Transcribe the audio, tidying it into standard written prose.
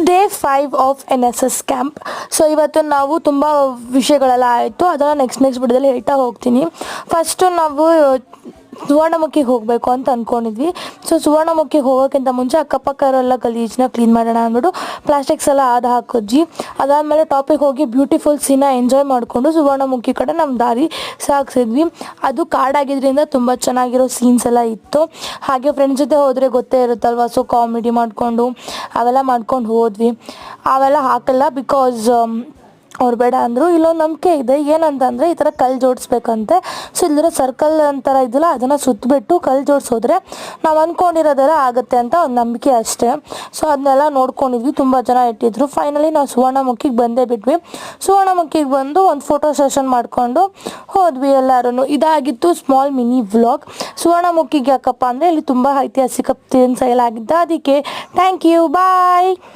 Day 5 of NSS camp. So ಇವತ್ತು ನಾವು ತುಂಬ ವಿಷಯಗಳೆಲ್ಲ ಆಯಿತು, ಅದನ್ನು ನೆಕ್ಸ್ಟ್ ವಿಡಿಯೋದಲ್ಲಿ ಹೇಳ್ತಾ ಹೋಗ್ತೀನಿ. ಫಸ್ಟು ನಾವು ಸುವರ್ಣಮುಖಿಗೆ ಹೋಗಬೇಕು ಅಂತ ಅಂದ್ಕೊಂಡಿದ್ವಿ. ಸೊ ಸುವರ್ಣಮುಖಿಗೆ ಹೋಗೋಕ್ಕಿಂತ ಮುಂಚೆ ಅಕ್ಕಪಕ್ಕ ಇರೋಲ್ಲ ಗಲೀಜನ್ನ ಕ್ಲೀನ್ ಮಾಡೋಣ ಅಂದ್ಬಿಟ್ಟು ಪ್ಲಾಸ್ಟಿಕ್ಸ್ ಎಲ್ಲ ಹಾಕಿದ್ವಿ. ಅದಾದಮೇಲೆ ಟಾಪಿಗೆ ಹೋಗಿ ಬ್ಯೂಟಿಫುಲ್ ಸೀನ ಎಂಜಾಯ್ ಮಾಡಿಕೊಂಡು ಸುವರ್ಣಮುಖಿ ಕಡೆ ನಮ್ಮ ದಾರಿ ಸಾಗಿಸಿದ್ವಿ. ಅದು ಕಾಡಾಗಿದ್ದರಿಂದ ತುಂಬ ಚೆನ್ನಾಗಿರೋ ಸೀನ್ಸ್ ಎಲ್ಲ ಇತ್ತು. ಹಾಗೆ ಫ್ರೆಂಡ್ಸ್ ಜೊತೆ ಹೋದರೆ ಗೊತ್ತೇ ಇರುತ್ತಲ್ವ, ಸೊ ಕಾಮಿಡಿ ಮಾಡಿಕೊಂಡು ಅವೆಲ್ಲ ಮಾಡ್ಕೊಂಡು ಹೋದ್ವಿ. ಅವೆಲ್ಲ ಹಾಕಲ್ಲ ಬಿಕಾಸ್ ಅವ್ರು ಬೇಡ ಅಂದರು. ಇಲ್ಲೊಂದು ನಂಬಿಕೆ ಇದೆ, ಏನಂತಂದರೆ ಈ ಥರ ಕಲ್ಲು ಜೋಡಿಸ್ಬೇಕಂತೆ. ಸೊ ಇಲ್ಲದ್ರೆ ಸರ್ಕಲ್ ಅಂತರ ಇದೆಯಲ್ಲ, ಅದನ್ನು ಸುತ್ತಬಿಟ್ಟು ಕಲ್ಲು ಜೋಡಿಸೋದ್ರೆ ನಾವು ಅಂದ್ಕೊಂಡಿರೋದೆಲ್ಲ ಆಗುತ್ತೆ ಅಂತ ಒಂದು ನಂಬಿಕೆ ಅಷ್ಟೇ. ಸೊ ಅದನ್ನೆಲ್ಲ ನೋಡ್ಕೊಂಡಿದ್ವಿ, ತುಂಬ ಜನ ಇಟ್ಟಿದ್ರು. ಫೈನಲಿ ನಾವು ಸುವರ್ಣಮುಖಿಗೆ ಬಂದೇ ಬಿಟ್ವಿ. ಸುವರ್ಣಮುಖಿಗೆ ಬಂದು ಒಂದು ಫೋಟೋ ಸೆಷನ್ ಮಾಡಿಕೊಂಡು ಹೋದ್ವಿ ಎಲ್ಲರೂ. ಇದಾಗಿತ್ತು ಸ್ಮಾಲ್ ಮಿನಿ ವ್ಲಾಗ್. ಸುವರ್ಣಮುಖಿಗೆ ಯಾಕಪ್ಪ ಅಂದರೆ ಇಲ್ಲಿ ತುಂಬ ಐತಿಹಾಸಿಕ ತಿನಿಸು ಎಲ್ಲ ಆಗಿದ್ದು, ಅದಕ್ಕೆ ಥ್ಯಾಂಕ್ ಯು, ಬಾಯ್.